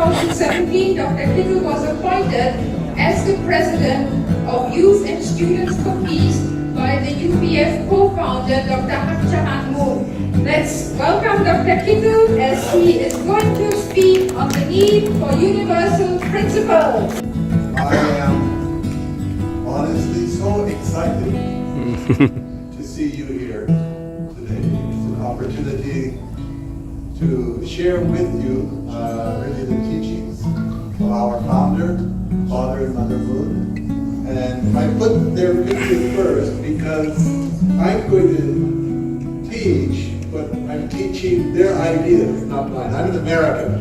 2017, Dr. Kittel was appointed as the President of Youth and Students for Peace by the UPF co-founder, Dr. Jahan Moon. Let's welcome Dr. Kittel as he is going to speak on the need for universal principles. I am honestly so excited to see you here today. It's an opportunity to share with you really the teachings of our founder, Father and Mother Moon. And I put their picture first because I'm going to teach, but I'm teaching their ideas, not mine. I'm an American,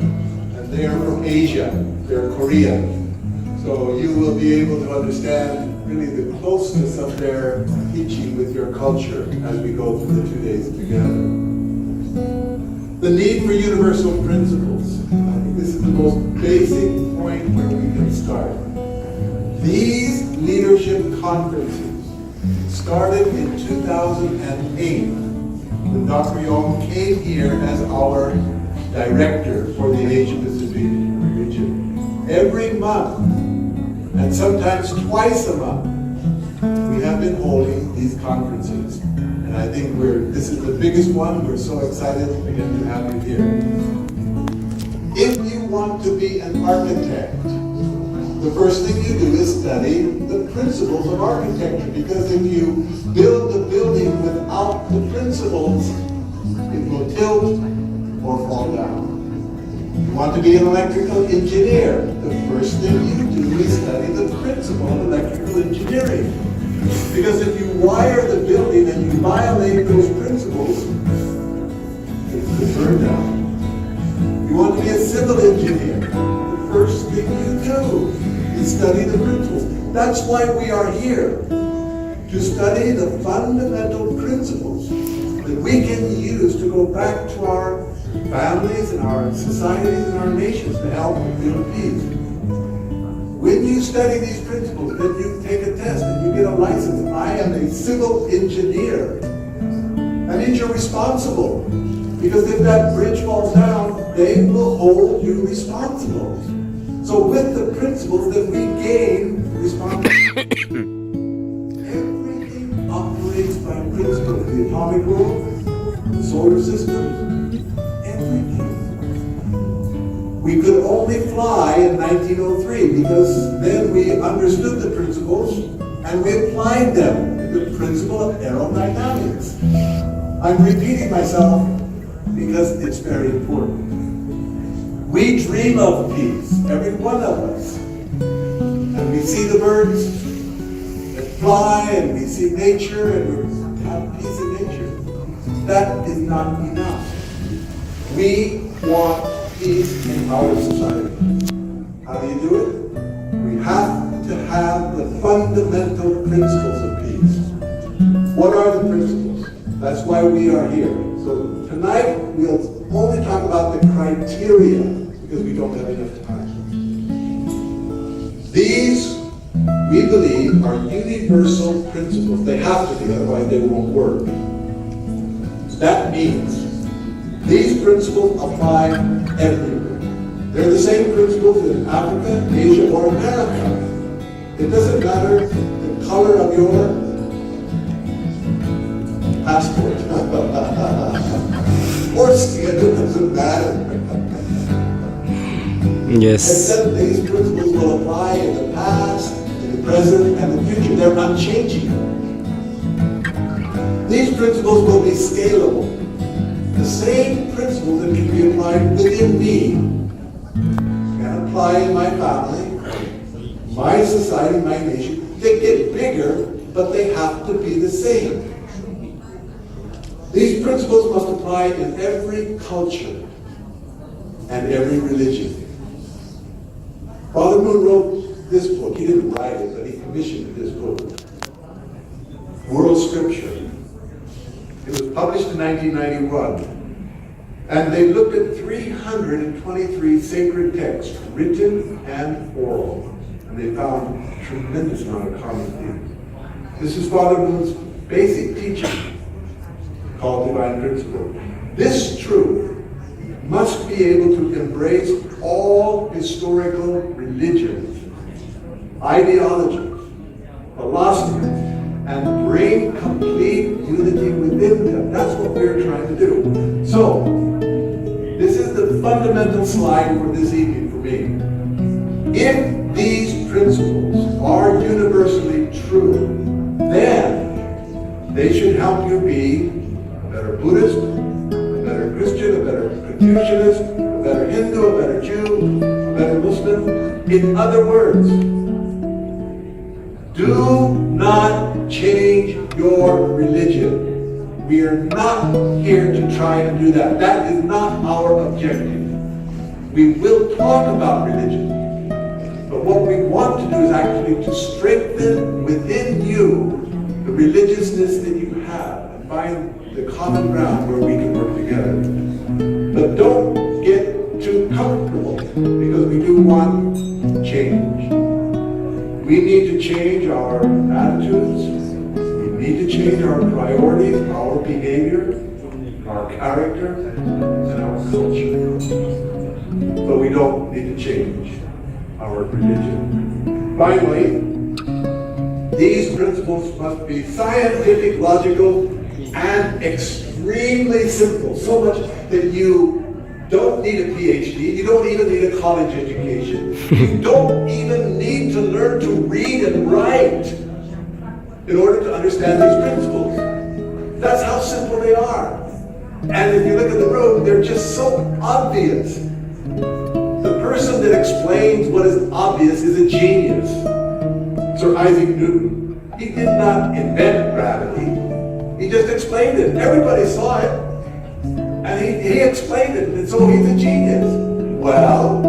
and they are from Asia. They're Korean. So you will be able to understand really the closeness of their teaching with your culture as we go through the 2 days together. The need for universal principles. I think this is the most basic point where we can start. These leadership conferences started in 2008 when Dr. Yong came here as our director for the Asia-Pacific region. Every month, and sometimes twice a month, we have been holding these conferences. And I think this is the biggest one. We're so excited again to have you here. If you want to be an architect, the first thing you do is study the principles of architecture, because if you build a building without the principles, it will tilt or fall down. You want to be an electrical engineer, the first thing you do is study the principle of electrical engineering. Because if you wire the building and you violate those principles, it could burn down. You want to be a civil engineer, the first thing you do is study the principles. That's why we are here, to study the fundamental principles that we can use to go back to our families and our societies and our nations to help build peace. When you study these principles, then you take a test and you get a license. I am a civil engineer. That means you're responsible. Because if that bridge falls down, they will hold you responsible. So with the principles, then we gain responsibility. Everything operates by principles. The atomic world, the solar system, everything. We could only fly in 1903 because then we understood the principles and we applied them, the principle of aerodynamics. I'm repeating myself because it's very important. We dream of peace, every one of us. And we see the birds that fly and we see nature and we have peace in nature. That is not enough. We want peace in our society. How do you do it? We have to have the fundamental principles of peace. What are the principles? That's why we are here. So tonight we'll only talk about the criteria because we don't have enough time. These, we believe, are universal principles. They have to be, otherwise they won't work. That means these principles apply everywhere. They're the same principles in Africa, Asia, or America. It doesn't matter the color of your passport. Or skin, it doesn't matter. Yes. Except these principles will apply in the past, in the present, and the future. They're unchanging. These principles will be scalable. The same principles that can be applied within me can apply in my family, my society, my nation. They get bigger, but they have to be the same. These principles must apply in every culture and every religion. Father Moon wrote this book. He didn't write it, but he commissioned this book, World Scripture. It was published in 1991. And they looked at 323 sacred texts, written and oral. And they found a tremendous amount of common themes. This is Father Moon's basic teaching called Divine Principle. This truth must be able to embrace all historical religions, ideologies, philosophies, and bring complete unity within them. That's what we're trying to do. So, this is the fundamental slide for this evening for me. If these principles are universally true, then they should help you be a better Buddhist, a better Christian, a better Confucianist, a better Hindu, a better Jew, a better Muslim. In other words, do not change your religion. We are not here to try and do that. That is not our objective. We will talk about religion. But what we want to do is actually to strengthen within you the religiousness that you have and find the common ground where we can work together. But don't get too comfortable because we do want change. We need to change our attitudes. We need to change our priorities, our behavior, our character, and our culture. But we don't need to change our religion. Finally, these principles must be scientific, logical, and extremely simple. So much that you don't need a PhD, you don't even need a college education, you don't even need to learn to read and write in order to understand these principles. That's how simple they are. And if you look at the room, they're just so obvious. The person that explains what is obvious is a genius. Sir Isaac Newton. He did not invent gravity. He just explained it. Everybody saw it. And he explained it. And so he's a genius. Well,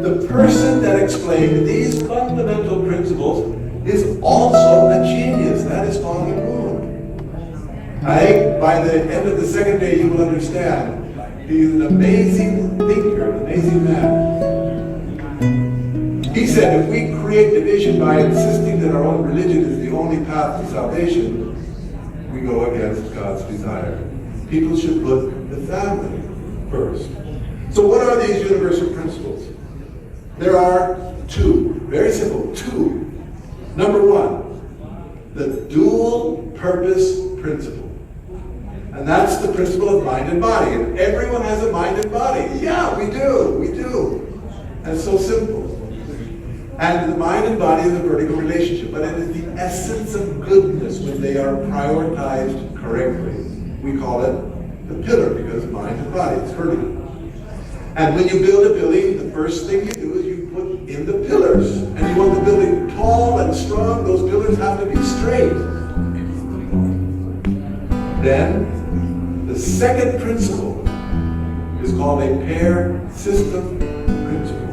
the person that explained these fundamental principles is also a genius. That is Father Moon. I think by the end of the second day you will understand. He's an amazing thinker, an amazing man. He said if we create division by insisting that our own religion is the only path to salvation, we go against God's desire. People should put the family first. So what are these universal principles? There are two, very simple, two. Number one, the dual purpose principle. And that's the principle of mind and body. And everyone has a mind and body. Yeah, we do. And it's so simple. And the mind and body is a vertical relationship, but it is the essence of goodness when they are prioritized correctly. We call it the pillar because mind and body is vertical. And when you build a building, the first thing you do is you put in the pillars. And you want the building tall and strong, those pillars have to be straight. Then, the second principle is called a pair system principle.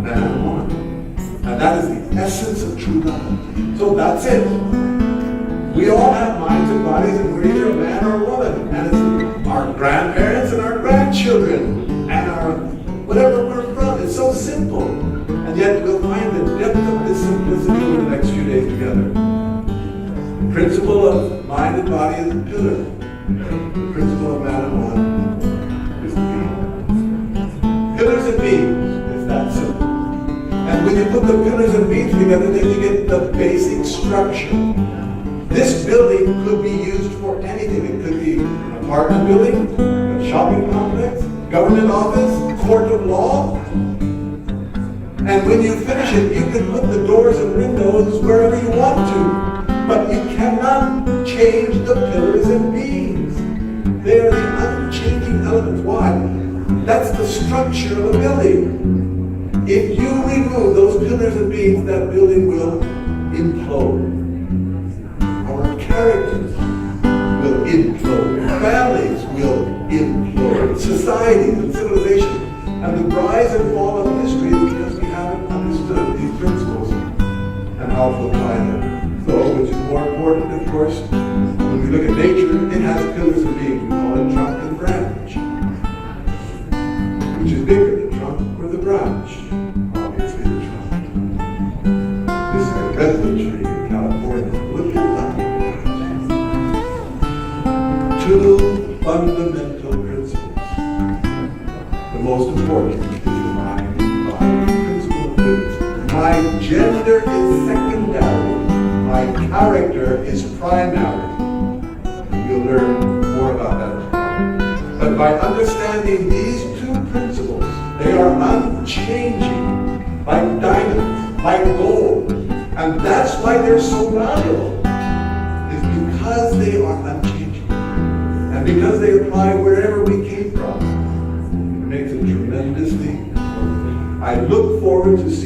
Man and woman. And that is the essence of true love. So that's it. We all have minds and bodies, and we're either a man or a woman. And it's our grandparents and our grandchildren and our whatever we're from. It's so simple. And yet we'll find the depth of this simplicity over the next few days together. The principle of mind and body is the pillar. The principle of man and woman is the beam. Pillars and beams is that simple. And when you put the pillars and beams together, then you get the basic structure. This building could be used for anything. It could be an apartment building, a shopping complex, government office, court of law. And when you finish it, you can put the doors and windows wherever you want to. But you cannot change the pillars and beams. They are the unchanging elements. Why? That's the structure of a building. If you remove those pillars and beams, that building will implode. Our characters will implode. Families will implode. Societies and civilization. And the rise and fall of history is because we haven't understood these principles and how to apply them. So, which is more important, of course, when we look at nature, it has pillars and beams. We call it trunk and branch. Which is bigger, the trunk or the branch? Obviously the trunk. This is a redwood tree in California. Look at that. Two fundamental principles. The most important is the mind, body, gender is secondary, my character is primary. You'll learn more about that tomorrow. But by understanding these two principles, they are unchanging, like diamonds, like gold. And that's why they're so valuable, is because they are unchanging. And because they apply wherever we came from, it makes it tremendously important. I look forward to seeing